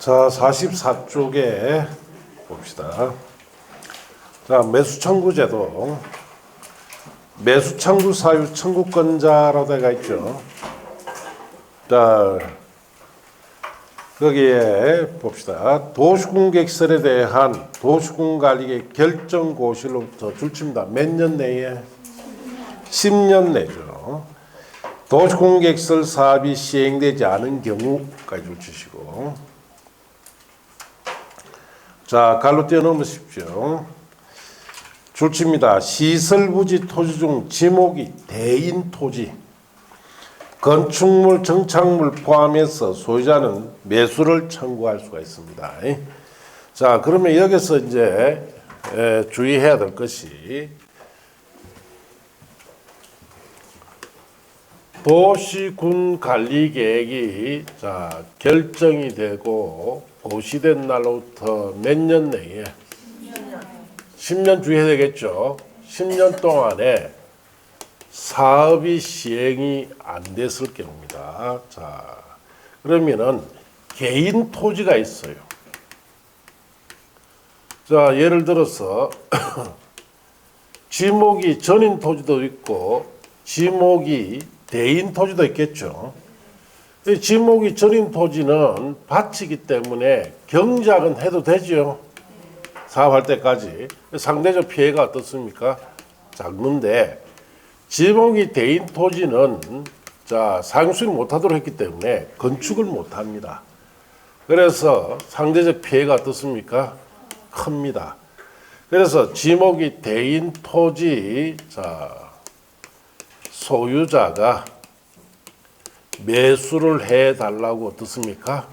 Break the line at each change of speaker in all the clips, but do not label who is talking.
자, 44쪽에 봅시다. 자, 매수청구제도. 매수청구 사유 청구권자라고 되어 있죠. 자, 거기에 봅시다. 도시군객설에 대한 도시군관리의 결정고시로부터 줄칩니다. 몇 년 내에? 10년 내죠. 도시공객설 사업이 시행되지 않은 경우까지 줄치시고, 자, 갈로 뛰어넘으십시오. 줄칩니다. 시설부지 토지 중 지목이 대인 토지, 건축물, 정착물 포함해서 소유자는 매수를 청구할 수가 있습니다. 자, 그러면 여기서 이제 주의해야 될 것이 도시군 관리 계획이 자, 결정이 되고 고시된 날로부터 몇 년 내에 10년 주의해야 되겠죠. 10년 동안에 사업이 시행이 안 됐을 경우입니다. 자, 그러면은 개인 토지가 있어요. 자, 예를 들어서 지목이 전인 토지도 있고 지목이 대인 토지도 있겠죠. 지목이 전인 토지는 밭이기 때문에 경작은 해도 되죠. 사업할 때까지. 상대적 피해가 어떻습니까? 작는데 지목이 대인 토지는 자, 사용수익 못하도록 했기 때문에 건축을 못합니다. 그래서 상대적 피해가 어떻습니까? 큽니다. 그래서 지목이 대인 토지 자, 소유자가 매수를 해달라고 어떻습니까?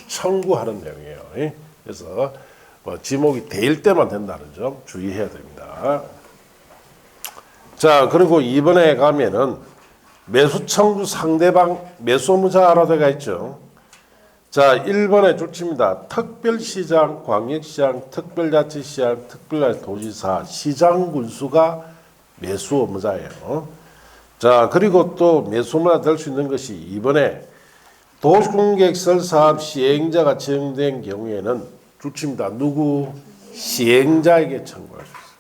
청구하는 내용이에요. 그래서 지목이 대일 때만 된다는 점 주의해야 됩니다. 자, 그리고 이번에 가면은 매수 청구 상대방 매수 의무자라고 되어 있죠. 자, 1번에 줄칩니다. 특별시장, 광역시장, 특별자치시장, 특별도지사, 시장군수가 매수 의무자예요. 자, 그리고 또 매수 의무자 될 수 있는 것이 이번에 도시공객설 사업 시행자가 지정된 경우에는 줄칩니다. 누구? 시행자에게 청구할 수 있습니다.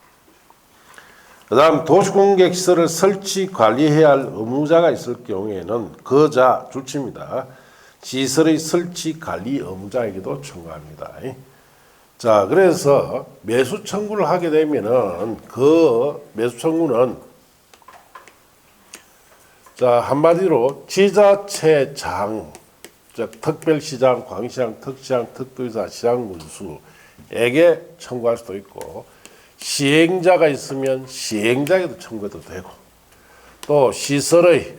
그 다음 도시공객시설을 설치 관리해야 할 의무자가 있을 경우에는 그자 줄칩니다. 시설의 설치 관리 의무자에게도 청구합니다. 자, 그래서 매수 청구를 하게 되면은 그 매수 청구는 자, 한마디로 지자체장, 즉 특별시장, 광시장, 특시장, 특도지사, 시장군수에게 청구할 수도 있고 시행자가 있으면 시행자에게도 청구해도 되고 또 시설의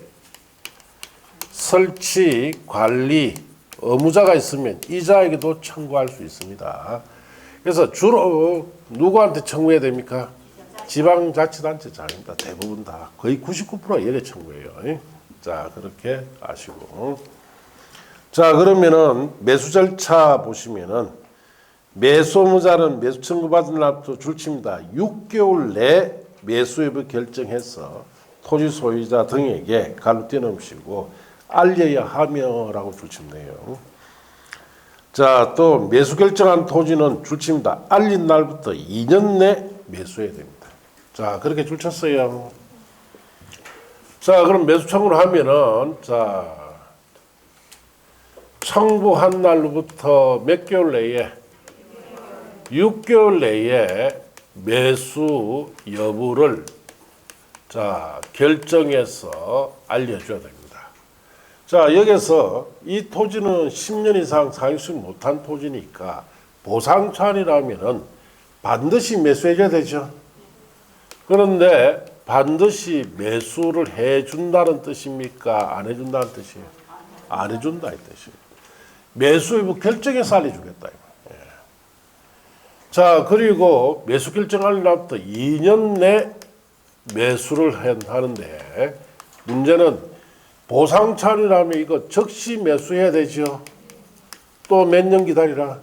설치, 관리, 의무자가 있으면 이자에게도 청구할 수 있습니다. 그래서 주로 누구한테 청구해야 됩니까? 지방자치단체장입니다. 대부분 다. 거의 99%가 여기에 청구해요. 자, 그렇게 아시고. 자, 그러면은 매수 절차 보시면은 매수 의무자는 매수 청구받은 날부터 줄칩니다. 6개월 내 매수 여부 결정해서 토지 소유자 등에게 갈로 떼놓으시고 알려야 하며라고 줄칩네요. 자, 또 매수 결정한 토지는 줄칩니다. 알린 날부터 2년 내 매수해야 됩니다. 자, 그렇게 줄쳤어요. 자, 그럼 매수 청구를 하면은 자, 청구한 날로부터 몇 개월 내에 6개월 내에 매수 여부를 자, 결정해서 알려줘야 됩니다. 자, 여기서 이 토지는 10년 이상 사용수익 못한 토지니까 보상차원이라면은 반드시 매수해줘야 되죠. 그런데 반드시 매수를 해준다는 뜻입니까? 안 해준다는 뜻이에요? 안 해준다 이 뜻이에요. 매수 여부 결정해서 알려주겠다. 예. 자, 그리고 매수 결정할 날부터 2년 내 매수를 하는데 문제는 보상차원이라면 이거 즉시 매수해야 되죠. 또 몇 년 기다리라?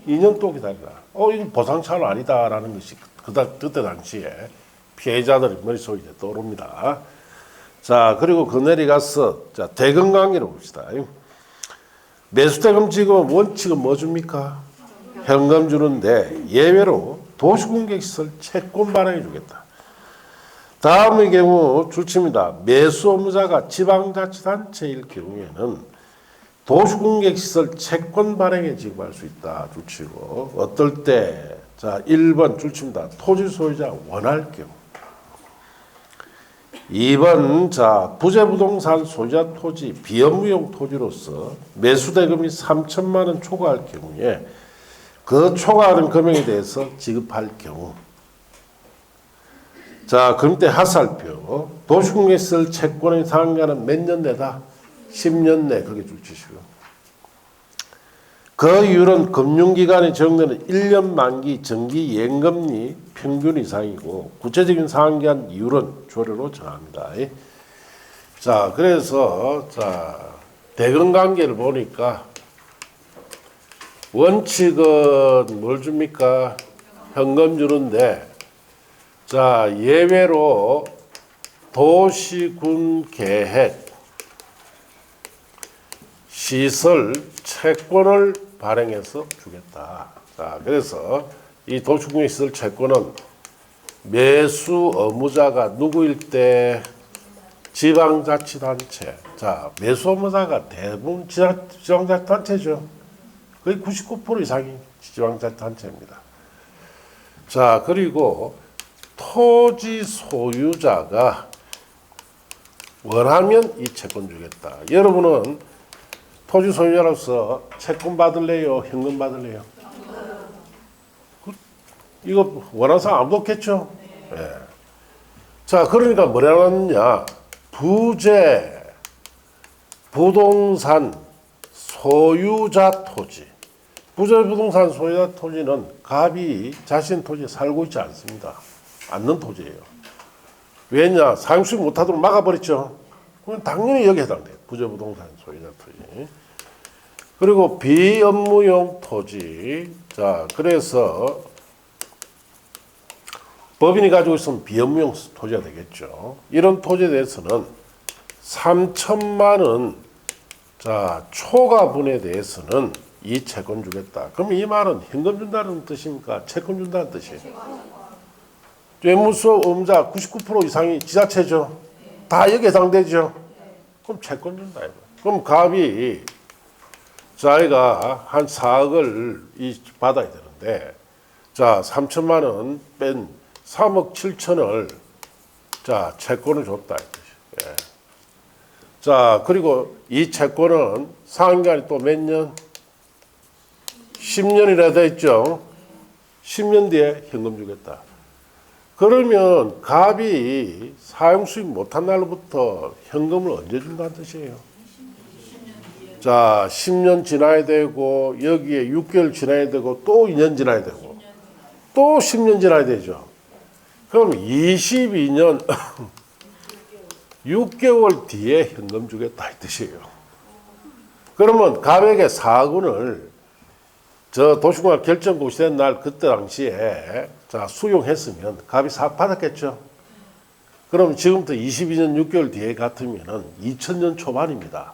2년 또 기다리라. 이거 보상차원 아니다라는 것이 그때 당시에 피해자들의 머릿속에 떠오릅니다. 자, 그리고 그 내려가서 자, 대건강의를 봅시다. 매수대금 지급은 원칙은 뭐 줍니까? 현금 주는데 예외로 도시공개시설 채권 발행해 주겠다. 다음의 경우 줄칩니다. 매수 업무자가 지방자치단체일 경우에는 도시공개시설 채권 발행에 지급할 수 있다. 줄치고 어떨 때? 자, 1번 줄칩니다. 토지 소유자 원할 경우. 2번 자 부재부동산 소유자 토지 비업무용 토지로서 매수대금이 3천만 원 초과할 경우에 그 초과하는 금액에 대해서 지급할 경우. 자, 금때 하살표. 도시공개시설 채권의 상한가는 몇 년 내다? 10년 내. 그게 줄치시고요. 그 이율은 금융기관에 적용되는 1년 만기 정기 예금리 평균 이상이고 구체적인 상한기한 이율은 조례로 정합니다. 자, 그래서 자 대금 관계를 보니까 원칙은 뭘 줍니까? 현금 주는데 자 예외로 도시군 계획 시설 채권을 발행해서 주겠다. 자, 그래서 이 도시공개 시설 채권은 매수 의무자가 누구일 때? 지방자치단체. 자, 매수 의무자가 대부분 지방자치단체죠. 거의 99% 이상이 지방자치단체입니다. 자, 그리고 토지 소유자가 원하면 이 채권 주겠다. 여러분은 토지 소유자로서 채권 받을래요? 현금 받을래요? 이거 원하는 사람 아무도 없겠죠? 네. 자, 그러니까 뭐라느냐? 부재, 부동산, 소유자 토지. 부재, 부동산, 소유자 토지는 갑이 자신 토지에 살고 있지 않습니다. 않는 토지예요. 왜냐? 사용수익 못하도록 막아버렸죠? 그럼 당연히 여기에 해당돼요. 부재, 부동산, 소유자 토지. 그리고 비업무용 토지. 자, 그래서 법인이 가지고 있으면 비업무용 토지가 되겠죠. 이런 토지에 대해서는 3천만 원 자, 초과분에 대해서는 이 채권 주겠다. 그럼 이 말은 현금 준다는 뜻입니까? 채권 준다는 뜻이에요. 뇌물수 의무자 99% 이상이 지자체죠. 다 여기에 해당되죠. 그럼 채권 준다. 그럼 갑이 자기가 한 4억을 받아야 되는데 자 3천만 원 뺀 3억 7천을 자 채권을 줬다 이 뜻이에요. 예. 자 그리고 이 채권은 상한기간이 또 몇 년? 10년이라 돼 있죠. 10년 뒤에 현금 주겠다. 그러면 갑이 사용수익 못한 날로부터 현금을 언제 준다는 뜻이에요? 자, 10년 지나야 되고 여기에 6개월 지나야 되고 또 2년 지나야 되고 또 10년 지나야 되죠. 그럼 22년 6개월 뒤에 현금 주겠다 이 뜻이에요. 그러면 갑에게 4억원을 저 도시공학 결정국이 된 날 그때 당시에 자 수용했으면 갑이 4억 받았겠죠. 그럼 지금부터 22년 6개월 뒤에 같으면은 2000년 초반입니다.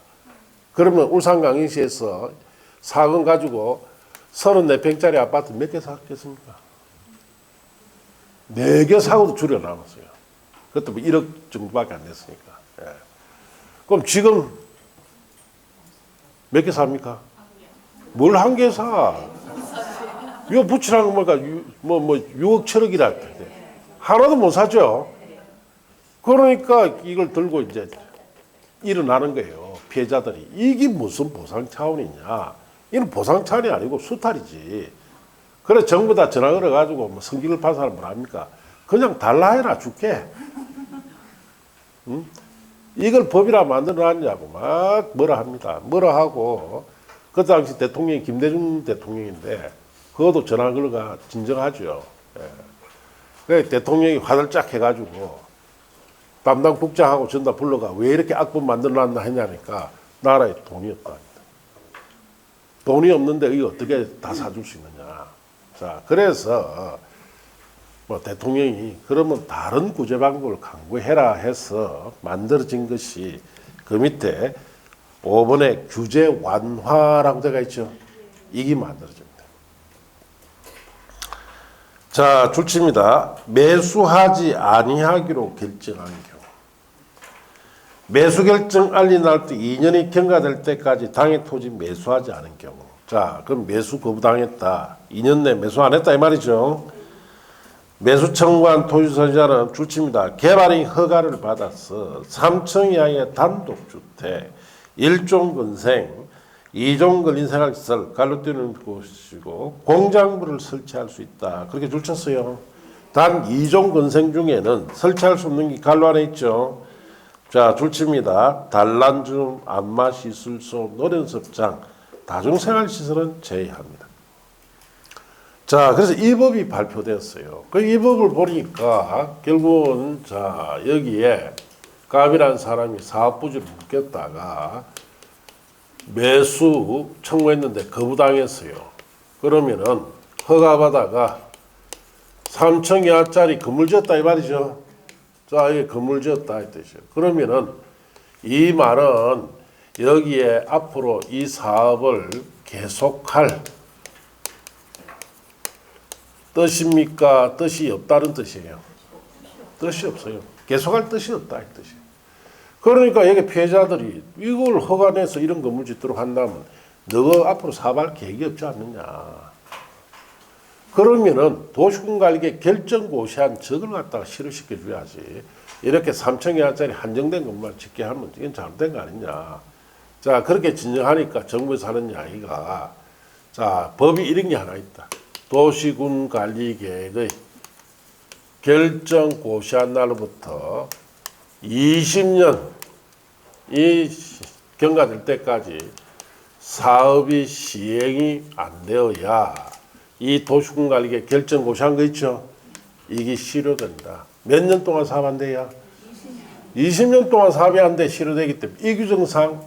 그러면 울산 강릉시에서 4억 가지고 34평짜리 아파트 몇 개 샀겠습니까? 4개 사고도 줄여 남았어요. 그것도 뭐 1억 정도밖에 안 됐으니까. 예. 그럼 지금 몇 개 삽니까? 뭘 한 개 사? 이거 붙이라는 거 뭐니까 6억 7억이라 하나도 못 사죠. 그러니까 이걸 들고 이제 일어나는 거예요. 피해자들이. 이게 무슨 보상 차원이냐. 이건 보상 차원이 아니고 수탈이지. 그래 정부 다 전화 걸어가지고 뭐 성기를 판 사람 뭐합니까? 그냥 달라 해라 줄게. 응? 이걸 법이라 만들어놨냐고 막 뭐라 합니다. 뭐라 하고 그 당시 대통령이 김대중 대통령인데 그것도 전화 걸어가 진정하죠. 예. 그래 대통령이 화들짝 해가지고 담당 국장하고 전다 불러가 왜 이렇게 악법 만들어놨나 했냐니까 나라에 돈이 없다. 돈이 없는데 이거 어떻게 다 사줄 수 있느냐. 자, 그래서 뭐 대통령이 그러면 다른 구제 방법을 강구해라 해서 만들어진 것이 그 밑에 5번에 규제 완화라고 되어 있죠. 이게 만들어집니다. 자, 줄칩니다. 매수하지 아니하기로 결정한 경우. 매수 결정 알린 날부터 2년이 경과될 때까지 당해 토지 매수하지 않은 경우. 자, 그럼 매수 거부당했다. 2년 내 매수 안 했다 이 말이죠. 매수 청구한 토지 소유자는 줄칩니다. 개발인 허가를 받아서 3층 이하의 단독주택, 1종 건생, 2종 근린생활시설, 갈로 뛰는 곳이고 공작물을 설치할 수 있다. 그렇게 줄쳤어요. 단 2종 건생 중에는 설치할 수 없는 게 갈로 안에 있죠. 자, 줄칩니다. 단란중, 안마시술소, 노련섭장, 다중생활시설은 제외합니다. 자, 그래서 이 법이 발표되었어요. 이 법을 보니까 결국은 자, 여기에 갑이라는 사람이 사업부지를 묶였다가 매수 청구했는데 거부당했어요. 그러면은 허가받아가 3층 이하짜리 건물 지었다 이 말이죠. 자, 이게 건물 지었다 이 뜻이에요. 그러면은 이 말은 여기에 앞으로 이 사업을 계속할 뜻입니까? 뜻이 없다는 뜻이에요. 뜻이 없어요. 계속할 뜻이 없다 이 뜻이에요. 그러니까 여기 피해자들이 이걸 허가내서 이런 건물 짓도록 한다면 너 앞으로 사업할 계획이 없지 않느냐. 그러면은 도시군관리계 결정고시한 적을 갖다가 실효시켜 줘야지. 이렇게 3층 이하짜리 한정된 건물 짓게 하면 이건 잘못된 거 아니냐. 자, 그렇게 진정하니까 정부에서 하는 이야기가 자, 법이 이런 게 하나 있다. 도시군관리계획의 결정고시한 날로부터 20년 이 경과될 때까지 사업이 시행이 안 되어야 이 도시군관리계 결정고시한 거 있죠? 이게 실효된다. 몇 년 동안 사업 안 돼야? 20년 동안 사업이 안 돼 실효되기 때문에 이 규정상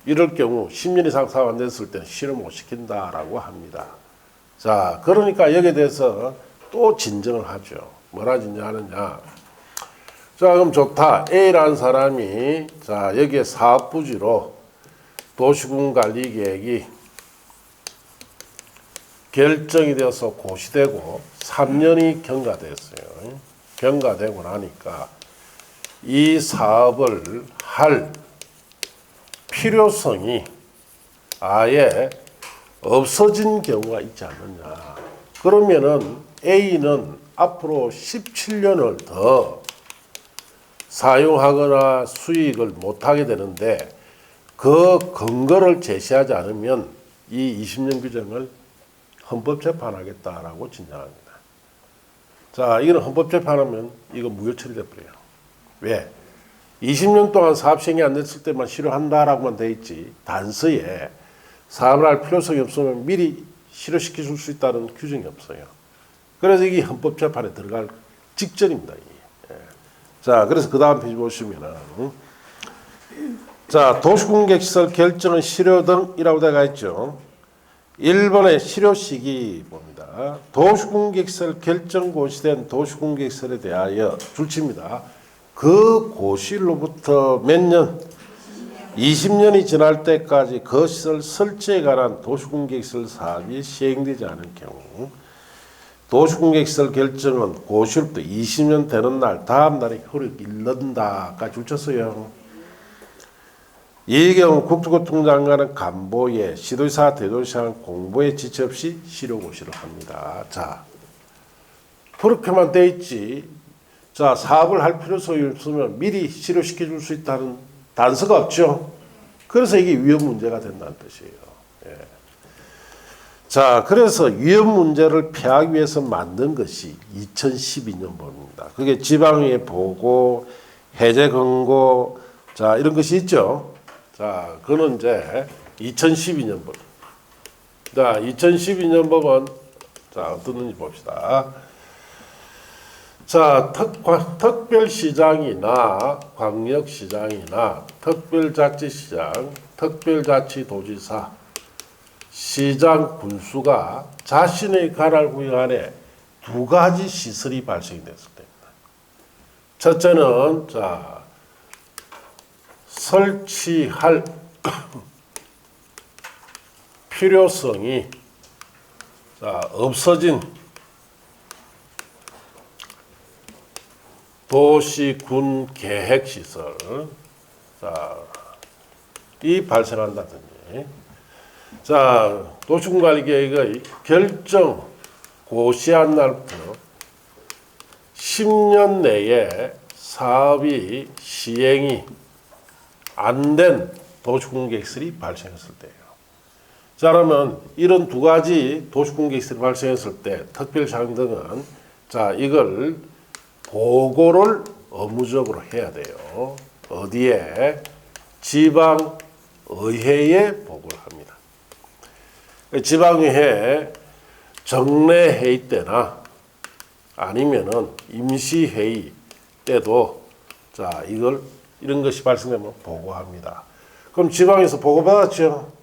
이럴 경우 10년 이상 사업 안 됐을 때는 실효 못 시킨다라고 합니다. 자, 그러니까 여기에 대해서 또 진정을 하죠. 뭐라 진정하느냐? 자, 그럼 좋다. A라는 사람이 자, 여기에 사업부지로 도시군관리계획이 결정이 되어서 고시되고 3년이 경과됐어요. 경과되고 나니까 이 사업을 할 필요성이 아예 없어진 경우가 있지 않느냐. 그러면은 A는 앞으로 17년을 더 사용하거나 수익을 못하게 되는데 그 근거를 제시하지 않으면 이 20년 규정을 헌법재판하겠다라고 진정합니다. 자, 이거는 헌법재판하면 이거 무효 처리돼 버려요. 왜? 20년 동안 사업 시행이 안 됐을 때만 실효한다라고만 돼 있지 단서에 사업을 할 필요성이 없으면 미리 실효시켜 줄 수 있다는 규정이 없어요. 그래서 이게 헌법재판에 들어갈 직전입니다. 자, 그래서 그 다음 페이지 보시면은 자, 도시공객시설 결정은 실효 등이라고 되어 있죠. 1번의 실효 시기 봅니다. 도시공객시설 결정 고시된 도시공객시설에 대하여 줄칩니다. 그 고시로부터 몇 년? 20년이 지날 때까지 그 시설 설치에 관한 도시공객시설 사업이 시행되지 않은 경우 도시공객시설 결정은 고시로부터 20년 되는 날 다음 날에 효력 잃는다까지 줄쳤어요. 이 경우 국토교통부 장관은 간보에 시도지사 대도시장 공보에 지체 없이 실효고시를 합니다. 자, 그렇게만 돼 있지. 자, 사업을 할 필요성이 없으면 미리 실효시켜 줄 수 있다는 단서가 없죠. 그래서 이게 위험 문제가 된다는 뜻이에요. 예. 자, 그래서 위험 문제를 피하기 위해서 만든 것이 2012년 법입니다. 그게 지방의 보고, 해제 권고, 자, 이런 것이 있죠. 자, 그거는 이제 2012년 법. 자, 2012년 법은 자, 어떻는지 봅시다. 자, 특별시장이나 광역시장이나 특별자치시장, 특별자치도지사, 시장 군수가 자신의 관할 구역 안에 두 가지 시설이 발생됐을 때입니다. 첫째는 자, 설치할 필요성이 없어진 도시군 계획시설 이 발생한다든지 도시군관리계획의 결정 고시한 날부터 10년 내에 사업이 시행이 안 된 도시군계획설이 발생했을 때예요. 자, 그러면 이런 두 가지 도시군계획설이 발생했을 때 특별사항 등은 이걸 보고를 의무적으로 해야 돼요. 어디에? 지방의회에 보고를 합니다. 지방의회 정례회의 때나 아니면은 임시회의 때도 이런 것이 발생되면 보고합니다. 그럼 지방에서 보고받았죠?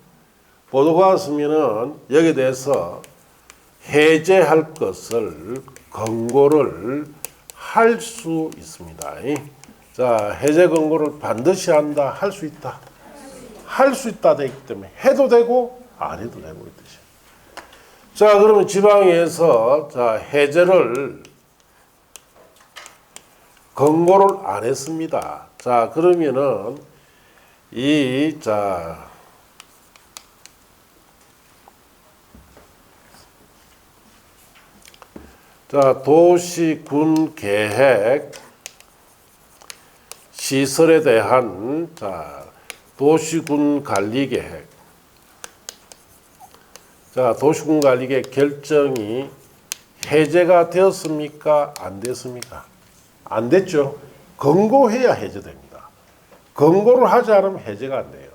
보고받았으면은 여기에 대해서 해제할 것을 권고를 할 수 있습니다. 해제 권고를 반드시 한다, 할 수 있다. 할 수 있다 되기 때문에 해도 되고 안 해도 되고 이 뜻이에요. 그러면 지방에서 해제를 권고를 안 했습니다. 그러면은 도시군 계획 시설에 대한 도시군 관리 계획 도시군 관리 계획 결정이 해제가 되었습니까? 안 됐습니까? 안 됐죠. 권고해야 해제됩니다. 권고를 하지 않으면 해제가 안 돼요.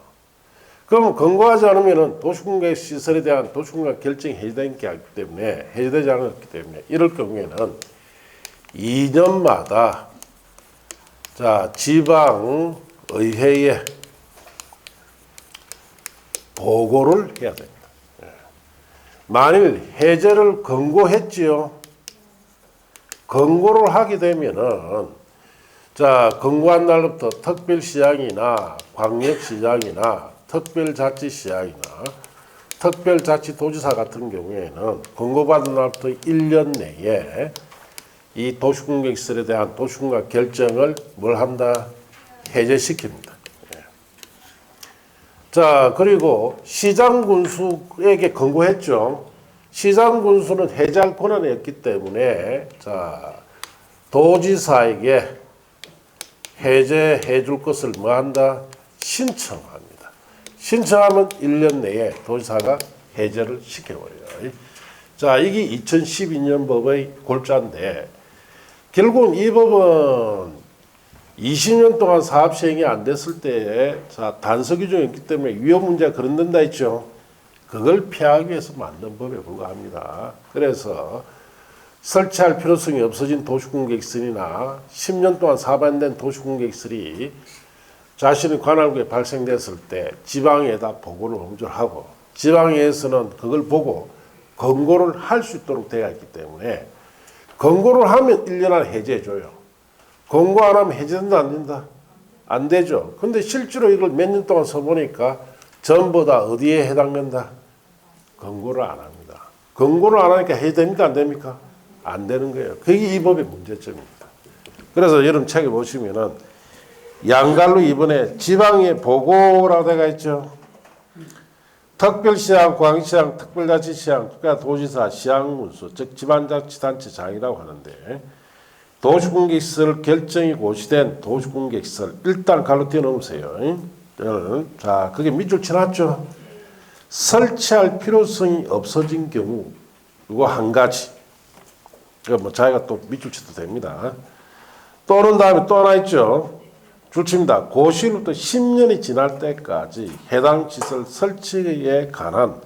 그럼 권고하지 않으면 도시군계획 시설에 대한 도시군계획 결정이 해제되지 않았기 때문에 이럴 경우에는 2년마다 지방의회에 보고를 해야 됩니다. 만일 해제를 권고했지요. 권고를 하게 되면은 권고한 날부터 특별시장이나 광역시장이나 특별자치시장이나 특별자치도지사 같은 경우에는 권고받은 날부터 1년 내에 이 도시군계획시설에 대한 도시군계획 결정을 뭘 한다? 해제시킵니다. 그리고 시장군수에게 권고했죠. 시장군수는 해제할 권한이 없기 때문에 도지사에게 해제해 줄 것을 뭐 한다? 신청합니다. 신청하면 1년 내에 도지사가 해제를 시켜버려요. 이게 2012년 법의 골자인데 결국은 이 법은 20년 동안 사업 시행이 안 됐을 때에 단서 규정이 있기 때문에 위험 문제가 거론된다 했죠. 그걸 피하기 위해서 만든 법에 불과합니다. 그래서 설치할 필요성이 없어진 도시군계획설이나 10년 동안 사업 안 된 도시군계획설이 자신의 관할구에 발생됐을 때 지방에다 보고를 의무적으로 하고 지방에서는 그걸 보고 권고를 할 수 있도록 되어 있기 때문에 권고를 하면 1년 안에 해제해줘요. 권고 안 하면 해제된다 안 된다? 안 되죠. 근데 실제로 이걸 몇 년 동안 써보니까 전부 다 어디에 해당된다? 권고를 안 합니다. 권고를 안 하니까 해제됩니까 안 됩니까? 안 되는 거예요. 그게 이 법의 문제점입니다. 그래서 여러분 책에 보시면은 양갈로 이번에 지방의 보고라고 되어 있죠. 특별시장, 광시장, 특별자치시장, 국가도지사, 시장군수, 즉 지방자치단체장이라고 하는데 도시군계획시설 결정이 고시된 도시군계획시설 일단 갈로 띄워놓으세요. 그게 밑줄 쳐놨죠. 설치할 필요성이 없어진 경우 이거 한 가지. 이거 자기가 또 밑줄 쳐도 됩니다. 또는 다음에 또 하나 있죠. 줄칩니다. 고시로부터 10년이 지날 때까지 해당 시설 설치에 관한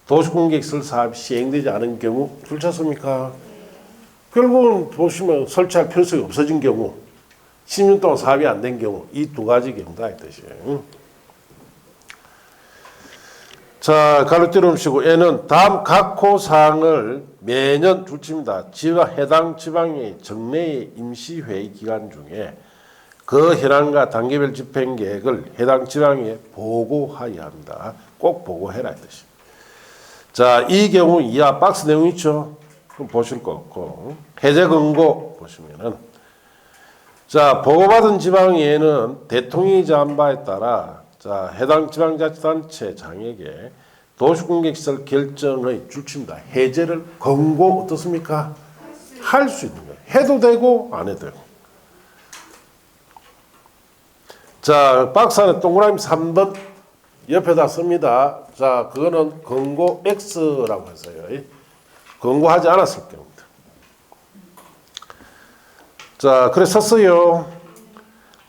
도시군계획시설 사업이 시행되지 않은 경우 줄 쳤습니까? 결국은 보시면 설치할 필요성이 없어진 경우 10년 동안 사업이 안 된 경우 이 두 가지 경우다 이 뜻이에요. 가로 띄우시고 N은 다음 각호 사항을 매년 줄칩니다. 해당 지방의 정례의 임시회의 기간 중에 그 현황과 단계별 집행 계획을 해당 지방에 보고하여야 합니다. 꼭 보고해라 이 뜻입니다. 자, 이 경우 이하 박스 내용 있죠? 그럼 보실 거 없고 해제 권고 보시면은 자, 보고받은 지방에는 대통령이 정한 바에 따라 자, 해당 지방자치단체장에게 도시공개시설 결정의 줄칩니다. 해제를 권고 어떻습니까? 할 수 있는 거예요. 해도 되고 안 해도 되고. 자, 박스 안에 동그라미 3번 옆에다 씁니다. 자, 그거는 권고 X라고 했어요. 권고하지 않았을 경우입니다. 자, 그래 썼어요.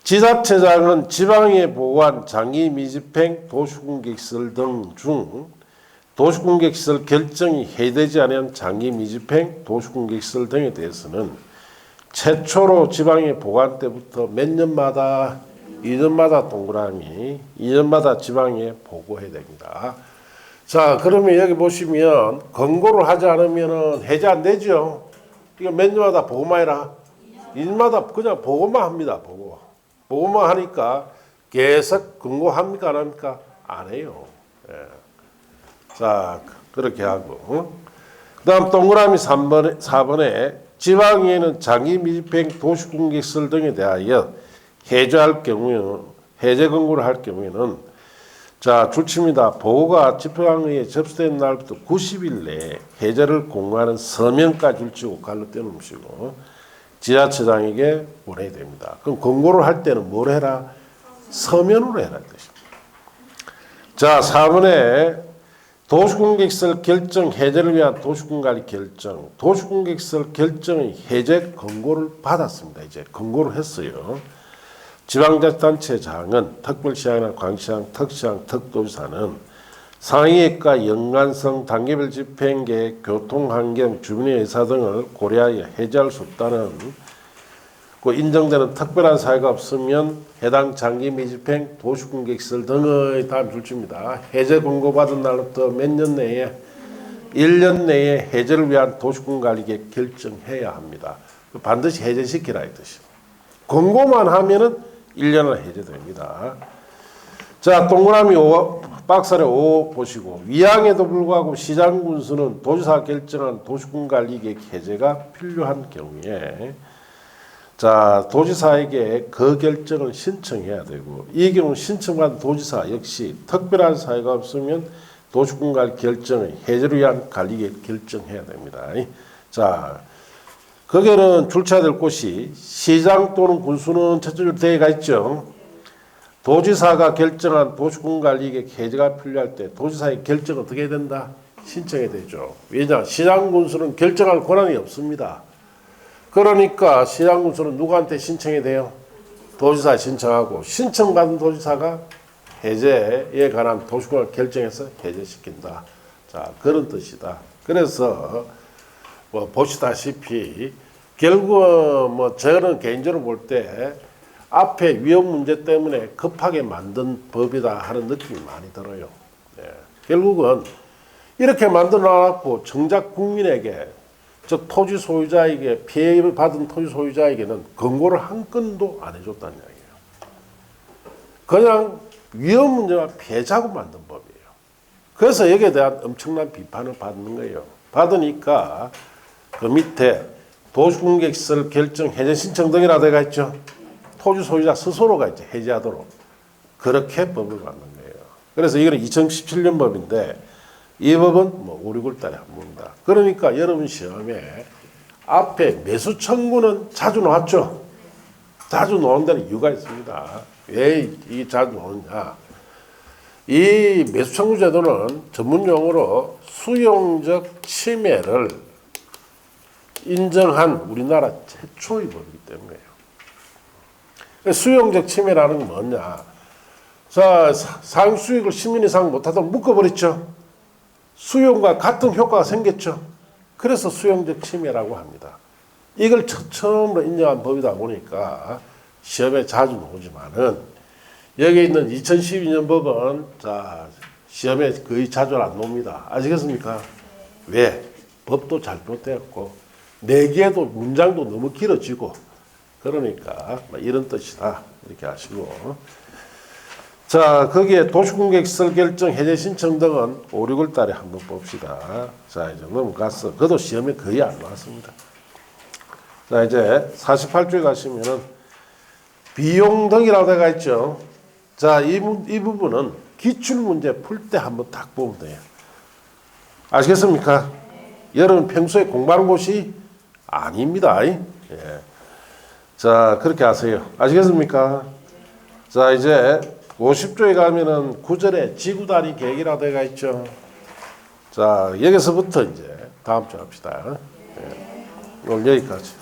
지자체장은 지방에 보고한 장기 미집행 도시공개시설 등 중 도시공개시설 결정이 해제되지 않은 장기 미집행 도시공개시설 등에 대해서는 최초로 지방에 보고한 때부터 몇 년마다 2년마다 동그라미 2년마다 지방에 보고해야 됩니다. 자, 그러면 여기 보시면 권고를 하지 않으면 해제 안 되죠. 이거 몇 년마다 보고만 해라. 2년마다 그냥 보고만 합니다. 보고만 하니까 계속 권고합니까 안 합니까? 안 해요. 예. 자, 그렇게 하고 그 다음 동그라미 4번에 지방에는 장기 미집행 도시공개시설 등에 대하여 해제할 경우에는 해제 권고를 할 경우에는 자, 줄칩니다. 보고가 집행항의에 접수된 날부터 90일 내에 해제를 공고하는 서명까지 줄치고 갈로 떼놓으시고 지자체장에게 보내야 됩니다. 그럼 권고를 할 때는 뭘 해라? 서면으로 해라 뜻입니다. 자, 4번에 도시공개시설 결정 해제를 위한 도시군관리 결정, 도시공개시설 결정의 해제 권고를 받았습니다. 이제 권고를 했어요. 지방자치단체장은 특별시장이나 광시장, 특시장, 특도지사는 상위계획과 연관성, 단계별 집행계획, 교통환경, 주민의 의사 등을 고려하여 해제할 수 없다는 그 인정되는 특별한 사유가 없으면 해당 장기 미집행 도시공개시설 등의 다음 줄칩니다. 해제 권고받은 날부터 몇 년 내에 1년 내에 해제를 위한 도시군관리계획 결정해야 합니다. 반드시 해제시키라 이 뜻이에요. 권고만 하면은 1년을 해제됩니다. 자, 동그라미 5, 박스에 5 보시고 위양에도 불구하고 시장군수는 도지사가 결정한 도시군관리계획 해제가 필요한 경우에 자, 도지사에게 그 결정을 신청해야 되고 이 경우 신청받은 도지사 역시 특별한 사유가 없으면 도시군관리 결정의 해제를 위한 관리계획 결정해야 됩니다. 자, 거기에는 줄쳐야 될 곳이 시장 또는 군수는 첫째로 되어가 있죠. 도지사가 결정한 도시군관리계획 해제가 필요할 때 도지사의 결정은 어떻게 해야 된다? 신청해야 되죠. 왜냐? 시장 군수는 결정할 권한이 없습니다. 그러니까 시장 군수는 누구한테 신청해야 돼요? 도지사에 신청하고 신청받은 도지사가 해제에 관한 도시군을 결정해서 해제시킨다. 자, 그런 뜻이다. 그래서 뭐 보시다시피 결국은 뭐 저는 개인적으로 볼 때 앞에 위험 문제 때문에 급하게 만든 법이다 하는 느낌이 많이 들어요. 예. 결국은 이렇게 만들어 놨고 정작 국민에게 즉 토지 소유자에게 피해를 받은 토지 소유자에게는 권고를 한 건도 안 해줬다는 이야기예요. 그냥 위험 문제와 피해자고 만든 법이에요. 그래서 여기에 대한 엄청난 비판을 받는 거예요. 받으니까 그 밑에 도시공개시설 결정 해제 신청 등이라 되어 있죠. 토지 소유자 스스로가 이제 해제하도록 그렇게 법을 만든 거예요. 그래서 이거는 2017년 법인데 이 법은 뭐 5, 6월 달에 한 번입니다. 그러니까 여러분 시험에 앞에 매수 청구는 자주 나왔죠. 자주 나온 데는 이유가 있습니다. 왜 이게 자주 나오느냐. 이 매수 청구 제도는 전문 용어로 수용적 침해를 인정한 우리나라 최초의 법이기 때문에요. 수용적 침해라는 건 뭐냐. 자, 상수익을 10년 이상 못하도록 묶어버렸죠. 수용과 같은 효과가 생겼죠. 그래서 수용적 침해라고 합니다. 이걸 처음으로 인정한 법이다 보니까 시험에 자주 나오지만은 여기 있는 2012년 법은 자, 시험에 거의 자주 안 나옵니다. 아시겠습니까? 왜? 법도 잘못되었고 내기에도 문장도 너무 길어지고 그러니까 뭐 이런 뜻이다. 이렇게 하시고. 자, 거기에 도시공개시설 결정 해제 신청 등은 5, 6월 달에 한번 봅시다. 자, 이제 넘어갔어. 그것도 시험에 거의 안 나왔습니다. 자, 이제 48조에 가시면은 비용 등이라고 되어 있죠. 자, 이 부분은 기출문제 풀 때 한번 딱 보면 돼요. 아시겠습니까? 여러분 평소에 공부하는 곳이 아닙니다. 예. 자, 그렇게 하세요. 아시겠습니까? 자, 이제 50조에 가면은 9절에 지구단위 계획이라고 되어 있죠. 자, 여기서부터 이제 다음 주 합시다. 예. 오늘 여기까지.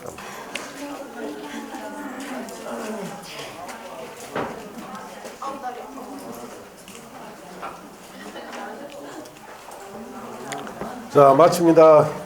자, 마칩니다.